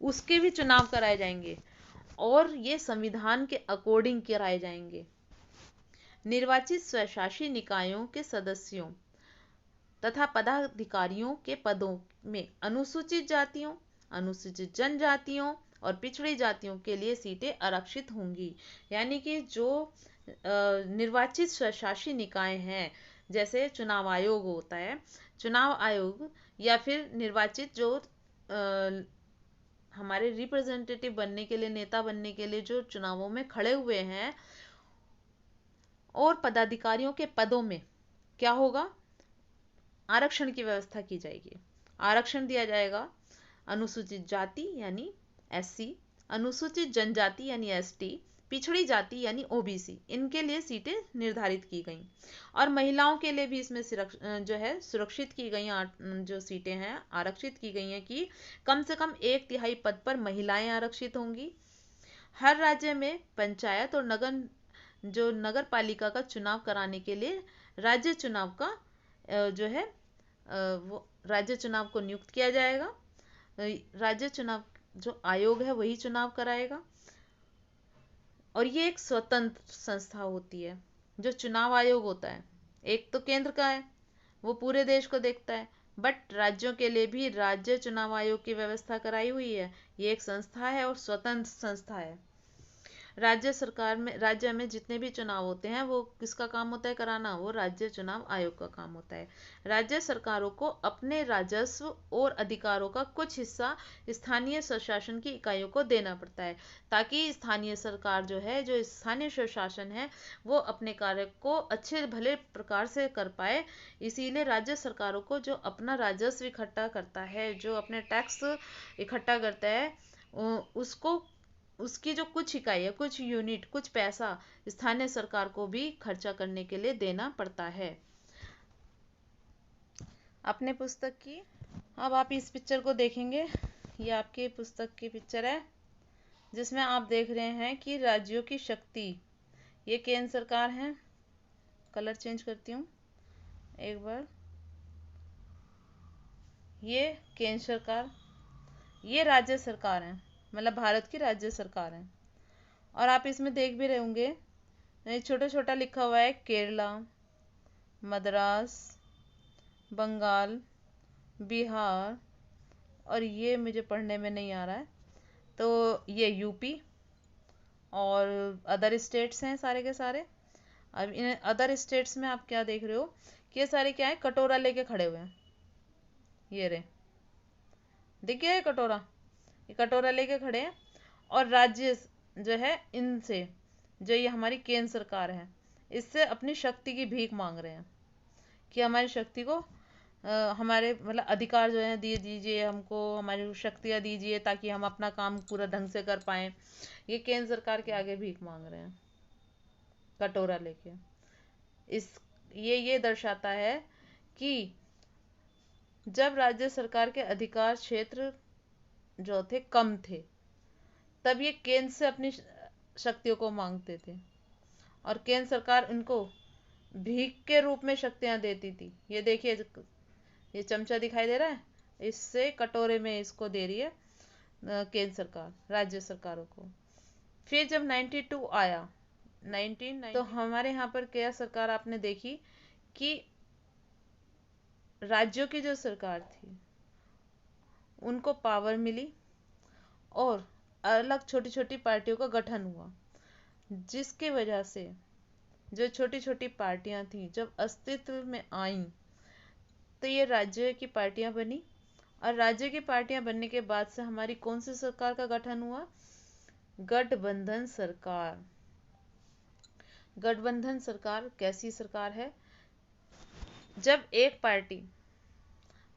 उसके भी चुनाव कराए जाएंगे और ये संविधान के अकॉर्डिंग कराए जाएंगे। निर्वाचित स्वशासी निकायों के सदस्यों तथा पदाधिकारियों के पदों में अनुसूचित जातियों, अनुसूचित जनजातियों और पिछड़ी जातियों के लिए सीटें आरक्षित होंगी। यानी कि जो निर्वाचित स्वशासी निकाय हैं, जैसे चुनाव आयोग होता है, चुनाव आयोग या फिर निर्वाचित जो हमारे रिप्रेजेंटेटिव बनने के लिए, नेता बनने के लिए जो चुनावों में खड़े हुए हैं, और पदाधिकारियों के पदों में क्या होगा, आरक्षण की व्यवस्था की जाएगी। आरक्षण दिया जाएगा अनुसूचित जाति यानी एससी, अनुसूचित जनजाति यानी एसटी, पिछड़ी जाति यानी ओबीसी, इनके लिए सीटें निर्धारित की गई। और महिलाओं के लिए भी इसमें जो है सुरक्षित की गई जो सीटें हैं, आरक्षित की गई हैं कि कम से कम 1/3 पद पर महिलाएं आरक्षित होंगी। हर राज्य में पंचायत और नगर पालिका का चुनाव कराने के लिए राज्य चुनाव का जो है वो राज्य चुनाव को नियुक्त किया जाएगा। राज्य चुनाव जो आयोग है वही चुनाव कराएगा, और ये एक स्वतंत्र संस्था होती है। जो चुनाव आयोग होता है, एक तो केंद्र का है, वो पूरे देश को देखता है, बट राज्यों के लिए भी राज्य चुनाव आयोग की व्यवस्था कराई हुई है। ये एक संस्था है और स्वतंत्र संस्था है। राज्य में जितने भी चुनाव होते हैं वो किसका काम होता है कराना, वो राज्य चुनाव आयोग का काम होता है। राज्य सरकारों को अपने राजस्व और अधिकारों का कुछ हिस्सा स्थानीय स्वशासन की इकाइयों को देना पड़ता है, ताकि स्थानीय सरकार जो है, जो स्थानीय स्वशासन है, वो अपने कार्य को अच्छे भले प्रकार से कर पाए। इसीलिए राज्य सरकारों को जो अपना राजस्व इकट्ठा करता है, जो अपने टैक्स इकट्ठा करता है, उसको उसकी जो कुछ इकाई है, कुछ यूनिट, कुछ पैसा स्थानीय सरकार को भी खर्चा करने के लिए देना पड़ता है। अपने पुस्तक की अब आप इस पिक्चर को देखेंगे, ये आपकी पुस्तक की पिक्चर है, जिसमें आप देख रहे हैं कि राज्यों की शक्ति, ये केंद्र सरकार है। कलर चेंज करती हूँ एक बार, ये केंद्र सरकार, ये राज्य सरकार है, मतलब भारत की राज्य सरकार है। और आप इसमें देख भी रहे होंगे छोटा छोटा लिखा हुआ है केरला, मद्रास, बंगाल, बिहार, और ये मुझे पढ़ने में नहीं आ रहा है, तो ये यूपी और अदर स्टेट्स हैं सारे के सारे। अब इन अदर स्टेट्स में आप क्या देख रहे हो कि ये सारे क्या है, कटोरा लेके खड़े हुए हैं। ये रे, दिख गया है कटोरा, ये कटोरा लेके खड़े हैं। और राज्य जो है, इनसे जो ये हमारी केंद्र सरकार है, इससे अपनी शक्ति की भीख मांग रहे हैं कि हमारी शक्ति को हमारे मतलब अधिकार जो है दे दीजिए, हमको हमारी शक्तियाँ दीजिए ताकि हम अपना काम पूरा ढंग से कर पाएँ। ये केंद्र सरकार के आगे भीख मांग रहे हैं कटोरा लेके। ये दर्शाता है कि जब राज्य सरकार के अधिकार क्षेत्र जो थे कम थे, तब ये केंद्र से अपनी शक्तियों को मांगते थे, और केंद्र सरकार उनको भीख के रूप में शक्तियां देती थी। ये देखिए, ये चमचा दिखाई दे रहा है, इससे कटोरे में इसको दे रही है केंद्र सरकार राज्य सरकारों को। फिर जब 92 आया, 1990, तो हमारे यहाँ पर क्या सरकार आपने देखी कि राज्यों की जो सरकार थी उनको पावर मिली, और अलग छोटी छोटी पार्टियों का गठन हुआ, जिसकी वजह से जो छोटी छोटी पार्टियां थी जब अस्तित्व में आईं, तो ये राज्य की पार्टियां बनी। और राज्य की पार्टियां बनने के बाद से हमारी कौन सी सरकार का गठन हुआ, गठबंधन सरकार। गठबंधन सरकार कैसी सरकार है, जब एक पार्टी,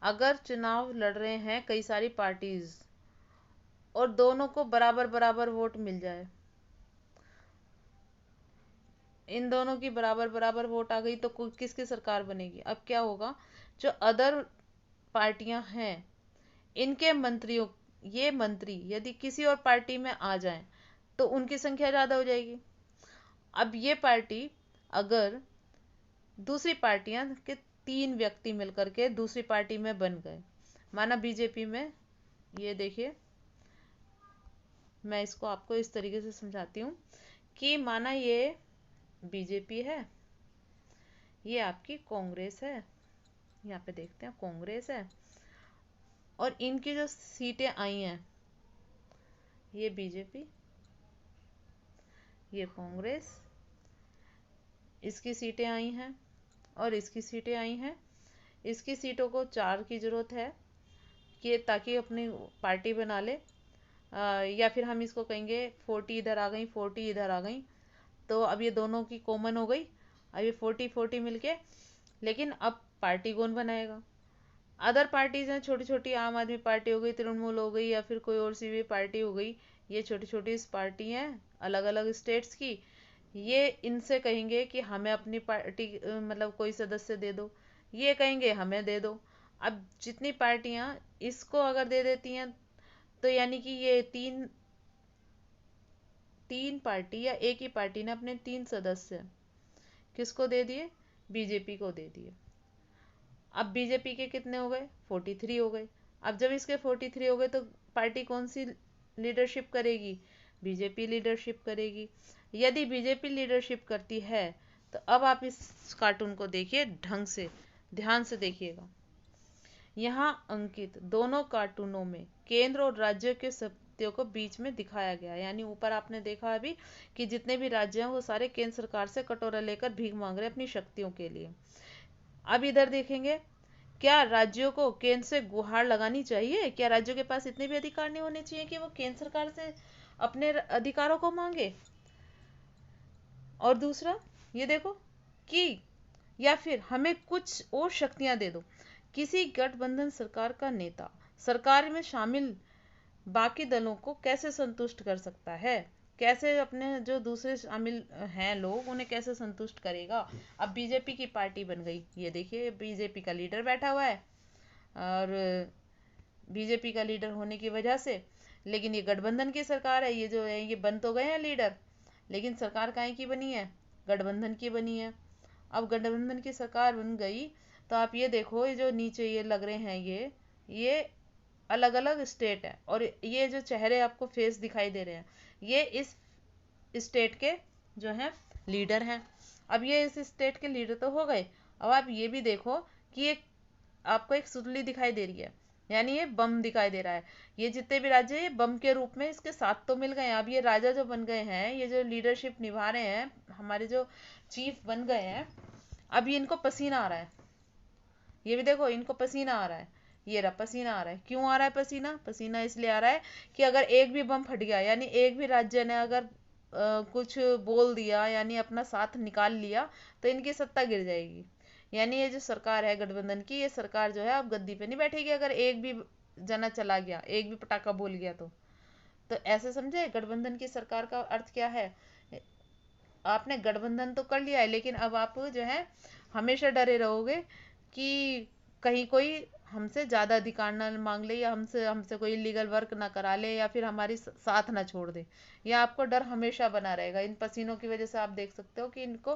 अगर चुनाव लड़ रहे हैं कई सारी पार्टीज और दोनों को बराबर बराबर वोट मिल जाए, इन दोनों की बराबर बराबर वोट आ गई, तो किसकी सरकार बनेगी। अब क्या होगा, जो अदर पार्टियां हैं, इनके मंत्रियों, ये मंत्री यदि किसी और पार्टी में आ जाएं तो उनकी संख्या ज़्यादा हो जाएगी। अब ये पार्टी, अगर दूसरी पार्टियां के 3 व्यक्ति मिलकर के दूसरी पार्टी में बन गए, माना बीजेपी में, ये देखिए मैं इसको आपको इस तरीके से समझाती हूँ कि माना ये बीजेपी है, ये आपकी कांग्रेस है, यहाँ पे देखते हैं कांग्रेस है, और इनकी जो सीटें आई हैं, ये बीजेपी, ये कांग्रेस, इसकी सीटें आई हैं और इसकी सीटें आई हैं। इसकी सीटों को 4 की ज़रूरत है कि ताकि अपनी पार्टी बना ले, या फिर हम इसको कहेंगे 40 इधर आ गई, 40 इधर आ गई, तो अब ये दोनों की कॉमन हो गई। अब ये 40-40 मिलके, लेकिन अब पार्टी कौन बनाएगा? अदर पार्टीज हैं छोटी छोटी, आम आदमी पार्टी हो गई, तृणमूल हो गई, या फिर कोई और सी भी पार्टी हो गई। ये छोटी छोटी पार्टी हैं अलग अलग स्टेट्स की। ये इनसे कहेंगे कि हमें अपनी पार्टी मतलब कोई सदस्य दे दो, ये कहेंगे हमें दे दो। अब जितनी पार्टियां इसको अगर दे देती हैं, तो यानी कि ये तीन तीन पार्टी या एक ही पार्टी ने अपने 3 सदस्य किसको दे दिए? बीजेपी को दे दिए। अब बीजेपी के कितने हो गए? 43 हो गए। अब जब इसके 43 हो गए तो पार्टी कौन सी लीडरशिप करेगी? बीजेपी लीडरशिप करेगी। यदि बीजेपी लीडरशिप करती है तो अब आप इस कार्टून को देखिए ढंग से, ध्यान से देखिएगा। यहाँ अंकित दोनों कार्टूनों में केंद्र और राज्यों के सत्यों को बीच में दिखाया गया। यानी ऊपर आपने देखा अभी कि जितने भी राज्य हैं वो सारे केंद्र सरकार से कटोरा लेकर भीख मांग रहे हैं अपनी शक्तियों के लिए। अब इधर देखेंगे, क्या राज्यों को केंद्र से गुहार लगानी चाहिए? क्या राज्यों के पास इतने भी अधिकार नहीं होने चाहिए कि वो केंद्र सरकार से अपने अधिकारों को मांगे? और दूसरा ये देखो कि या फिर हमें कुछ और शक्तियां दे दो। किसी गठबंधन सरकार का नेता सरकार में शामिल बाकी दलों को कैसे संतुष्ट कर सकता है? कैसे अपने जो दूसरे शामिल हैं लोग उन्हें कैसे संतुष्ट करेगा? अब बीजेपी की पार्टी बन गई, ये देखिए बीजेपी का लीडर बैठा हुआ है, और बीजेपी का लीडर होने की वजह से, लेकिन ये गठबंधन की सरकार है, ये जो है ये बन तो गए हैं लीडर, लेकिन सरकार काहे की बनी है? गठबंधन की बनी है। अब गठबंधन की सरकार बन गई तो आप ये देखो, ये जो नीचे ये लग रहे हैं ये अलग अलग स्टेट है, और ये जो चेहरे आपको फेस दिखाई दे रहे हैं ये इस स्टेट के जो हैं लीडर हैं। अब ये इस स्टेट के लीडर तो हो गए। अब आप ये भी देखो कि एक आपको एक सुतली दिखाई दे रही है, यानी ये बम दिखाई दे रहा है। ये जितने भी राज्य हैं ये बम के रूप में इसके साथ तो मिल गए हैं। अब ये राजा जो बन गए हैं, ये जो लीडरशिप निभा रहे हैं, हमारे जो चीफ बन गए हैं, अब ये इनको पसीना आ रहा है। ये भी देखो इनको पसीना आ रहा है, ये रहा पसीना आ रहा है। क्यों आ रहा है पसीना? पसीना इसलिए आ रहा है कि अगर एक भी बम फट गया, यानी एक भी राज्य ने अगर कुछ बोल दिया, यानी अपना साथ निकाल लिया, तो इनकी सत्ता गिर जाएगी। यानी ये जो सरकार है गठबंधन की, ये सरकार जो है अब गद्दी पे नहीं बैठेगी अगर एक भी जना चला गया, एक भी पटाखा बोल गया तो ऐसे समझे गठबंधन की सरकार का अर्थ क्या है? आपने गठबंधन तो कर लिया है, लेकिन अब आप जो है हमेशा डरे रहोगे कि कहीं कोई हमसे ज़्यादा अधिकार ना मांग ले, या हमसे हमसे कोई लीगल वर्क ना करा ले, या फिर हमारी साथ ना छोड़ दे। यह आपको डर हमेशा बना रहेगा। इन पसीनों की वजह से आप देख सकते हो कि इनको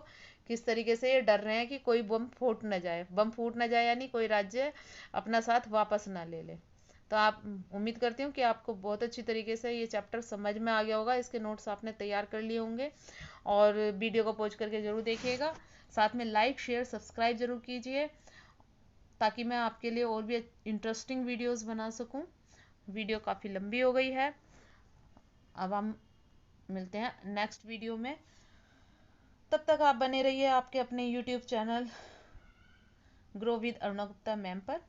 किस तरीके से ये डर रहे हैं कि कोई बम फूट ना जाए। बम फूट ना जाए यानी कोई राज्य अपना साथ वापस ना ले ले। तो आप उम्मीद करती हूँ कि आपको बहुत अच्छी तरीके से ये चैप्टर समझ में आ गया होगा। इसके नोट्स आपने तैयार कर लिए होंगे, और वीडियो को पॉज करके ज़रूर देखिएगा। साथ में लाइक शेयर सब्सक्राइब जरूर कीजिए, ताकि मैं आपके लिए और भी इंटरेस्टिंग वीडियोस बना सकूं। वीडियो काफ़ी लंबी हो गई है। अब हम मिलते हैं नेक्स्ट वीडियो में। तब तक आप बने रहिए आपके अपने YouTube channel grow with Aruna Gupta ma'am पर।